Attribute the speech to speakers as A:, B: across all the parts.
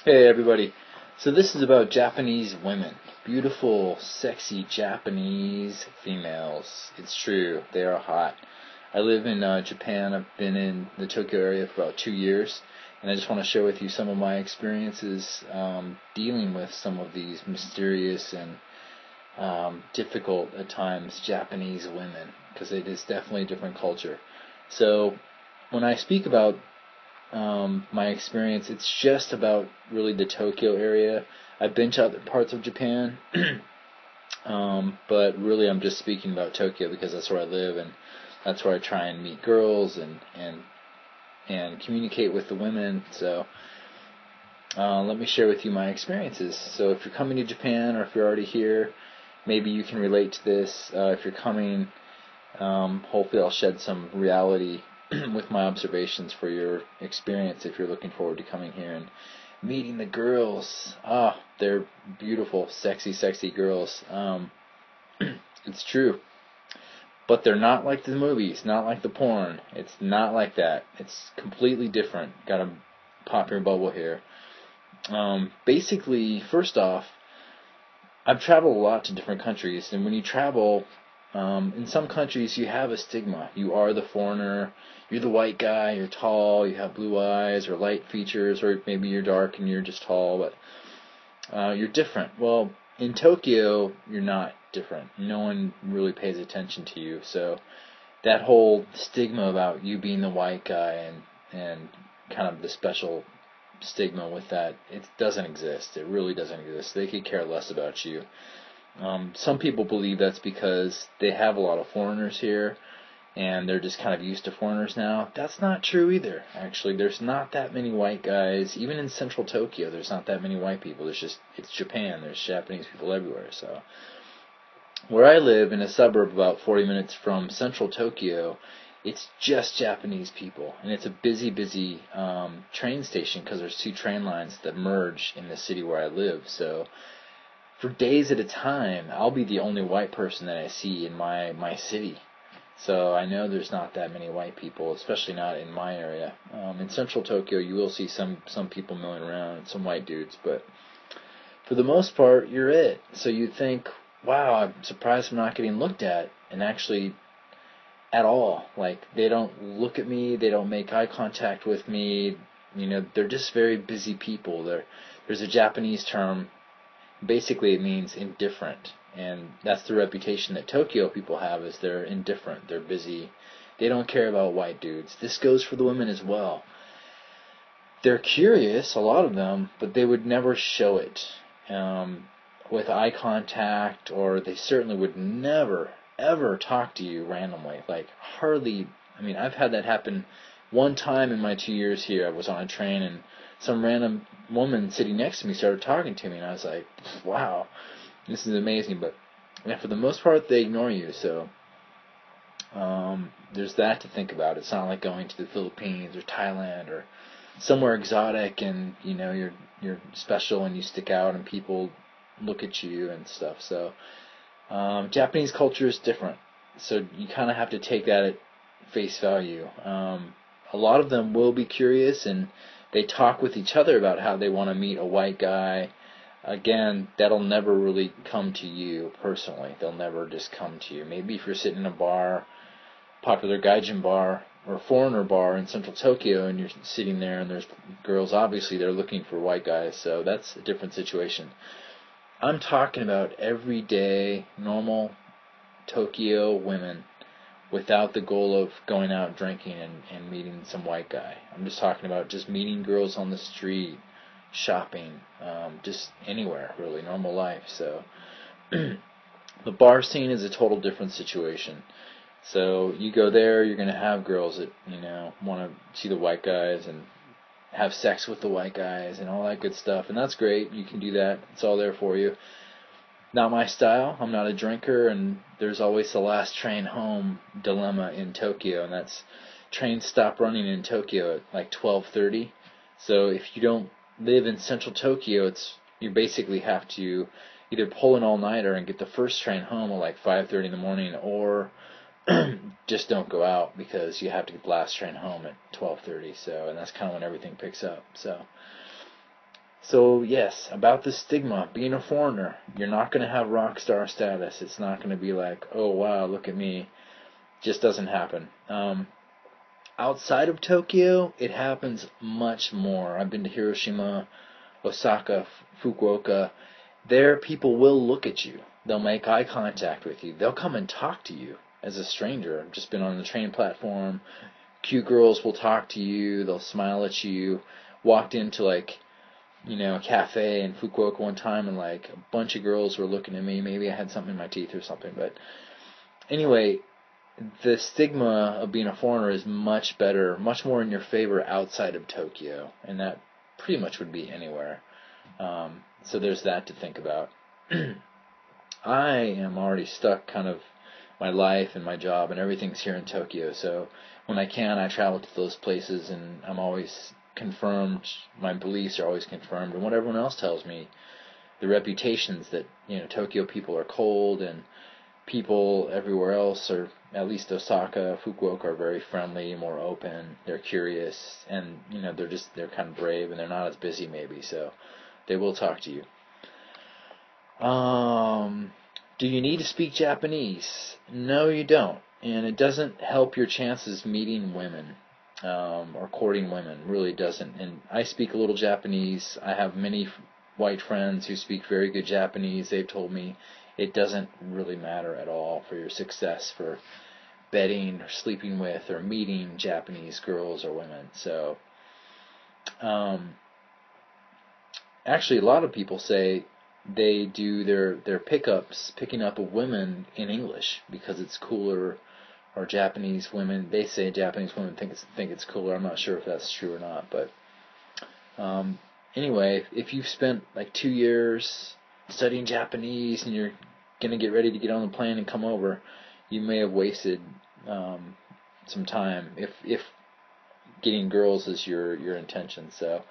A: Hey everybody. So this is about Japanese women. Beautiful, sexy Japanese females. It's true, they are hot. I live in Japan. I've been in the Tokyo area for about 2 years, and I just want to share with you some of my experiences dealing with some of these mysterious and difficult at times Japanese women, because it is definitely a different culture. So when I speak about my experience, it's just about really the Tokyo area. I've been to other parts of Japan, but really I'm just speaking about Tokyo because that's where I live and that's where I try and meet girls and communicate with the women. So let me share with you my experiences. So if you're coming to Japan or if you're already here, maybe you can relate to this. If you're coming, hopefully I'll shed some reality with my observations for your experience if you're looking forward to coming here and meeting the girls. They're beautiful, sexy, sexy girls. It's true. But they're not like the movies, not like the porn. It's not like that. It's completely different. Gotta pop your bubble here. Basically, first off, I've traveled a lot to different countries, and when you travel, in some countries you have a stigma. You are the foreigner, you're the white guy, you're tall, you have blue eyes or light features, or maybe you're dark and you're just tall, but you're different. Well, in Tokyo, you're not different. No one really pays attention to you, so that whole stigma about you being the white guy and kind of the special stigma with that, it doesn't exist. It really doesn't exist. They could care less about you. Some people believe that's because they have a lot of foreigners here and they're just kind of used to foreigners now. That's not true either. Actually, there's not that many white guys. Even in central Tokyo, there's not that many white people. It's Japan. There's Japanese people everywhere. So where I live, in a suburb about 40 minutes from central Tokyo, it's just Japanese people, and it's a busy, busy train station because there's two train lines that merge in the city where I live. So for days at a time, I'll be the only white person that I see in my city. So I know there's not that many white people, especially not in my area. In central Tokyo, you will see some people milling around, some white dudes, but for the most part, you're it. So you think, wow, I'm surprised I'm not getting looked at, and actually at all. Like, they don't look at me, they don't make eye contact with me. They're just very busy people. There's a Japanese term. Basically, it means indifferent, and that's the reputation that Tokyo people have, is they're indifferent, they're busy, they don't care about white dudes. This goes for the women as well. They're curious, a lot of them, but they would never show it with eye contact, or they certainly would never, ever talk to you randomly. Like, hardly. I've had that happen one time in my 2 years here. I was on a train, and some random woman sitting next to me started talking to me, and I was like, wow, this is amazing. But for the most part, they ignore you, so there's that to think about. It's not like going to the Philippines or Thailand or somewhere exotic and you're special and you stick out and people look at you and stuff. So Japanese culture is different, so you kind of have to take that at face value. A lot of them will be curious, and they talk with each other about how they want to meet a white guy. Again, that'll never really come to you personally. They'll never just come to you. Maybe if you're sitting in a bar, popular gaijin bar or foreigner bar in central Tokyo, and you're sitting there and there's girls, obviously they're looking for white guys, so that's a different situation. I'm talking about everyday, normal Tokyo women without the goal of going out drinking and meeting some white guy. I'm just talking about just meeting girls on the street, shopping, just anywhere, really, normal life. So the bar scene is a total different situation. So you go there, you're going to have girls that, want to see the white guys and have sex with the white guys and all that good stuff. And that's great. You can do that. It's all there for you. Not my style. I'm not a drinker, and there's always the last train home dilemma in Tokyo, and that's trains stop running in Tokyo at like 12:30. So if you don't live in central Tokyo, you basically have to either pull an all-nighter and get the first train home at like 5:30 in the morning, or just don't go out because you have to get the last train home at 12:30. So, and that's kind of when everything picks up. So So yes, about the stigma, being a foreigner, you're not going to have rock star status. It's not going to be like, oh wow, look at me. Just doesn't happen. Outside of Tokyo, it happens much more. I've been to Hiroshima, Osaka, Fukuoka. There, people will look at you. They'll make eye contact with you. They'll come and talk to you as a stranger. I've just been on the train platform. Cute girls will talk to you. They'll smile at you. Walked into a cafe in Fukuoka one time, and a bunch of girls were looking at me. Maybe I had something in my teeth or something. But anyway, the stigma of being a foreigner is much better, much more in your favor outside of Tokyo, and that pretty much would be anywhere. So there's that to think about. I am already stuck kind of my life and my job and everything's here in Tokyo, so when I can, I travel to those places, and I'm always confirmed, my beliefs are always confirmed, and what everyone else tells me, the reputations that, Tokyo people are cold, and people everywhere else, or at least Osaka, Fukuoka, are very friendly, more open, they're curious, and, they're kind of brave, and they're not as busy maybe, so they will talk to you. Do you need to speak Japanese? No, you don't. And it doesn't help your chances meeting women or courting women. Really doesn't. And I speak a little Japanese. I have many white friends who speak very good Japanese. They've told me it doesn't really matter at all for your success for bedding or sleeping with or meeting Japanese girls or women. So, actually, a lot of people say they do their picking up of women in English because it's cooler, or Japanese women, they say Japanese women think it's cooler. I'm not sure if that's true or not, but anyway, if you've spent 2 years studying Japanese and you're going to get ready to get on the plane and come over, you may have wasted some time if getting girls is your intention. So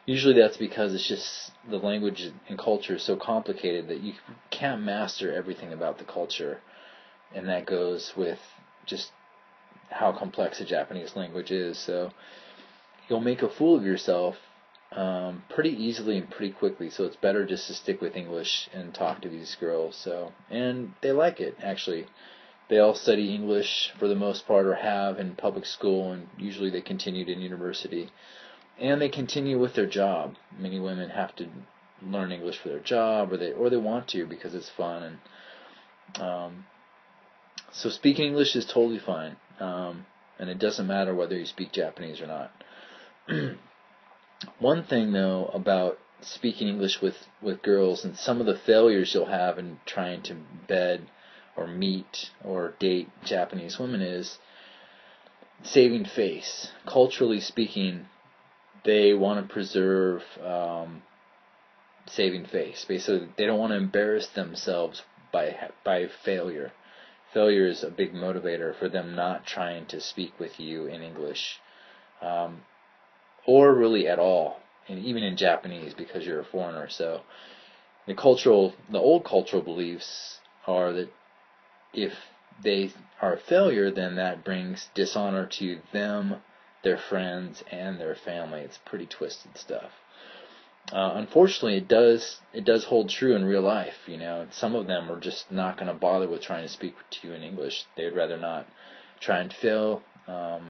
A: usually that's because it's just the language and culture is so complicated that you can't master everything about the culture, and that goes with just how complex the Japanese language is. So you'll make a fool of yourself pretty easily and pretty quickly. So it's better just to stick with English and talk to these girls. So, and they like it, actually. They all study English for the most part, or have in public school, and usually they continued in university. And they continue with their job. Many women have to learn English for their job, or they want to because it's fun. And so speaking English is totally fine, and it doesn't matter whether you speak Japanese or not. One thing, though, about speaking English with girls, and some of the failures you'll have in trying to bed or meet or date Japanese women, is saving face. Culturally speaking, they want to preserve saving face. Basically, they don't want to embarrass themselves by failure. Failure is a big motivator for them not trying to speak with you in English, or really at all, and even in Japanese, because you're a foreigner. So the old cultural beliefs are that if they are a failure, then that brings dishonor to them, their friends, and their family. It's pretty twisted stuff. Unfortunately, it does hold true in real life. Some of them are just not going to bother with trying to speak to you in English. They'd rather not try and fail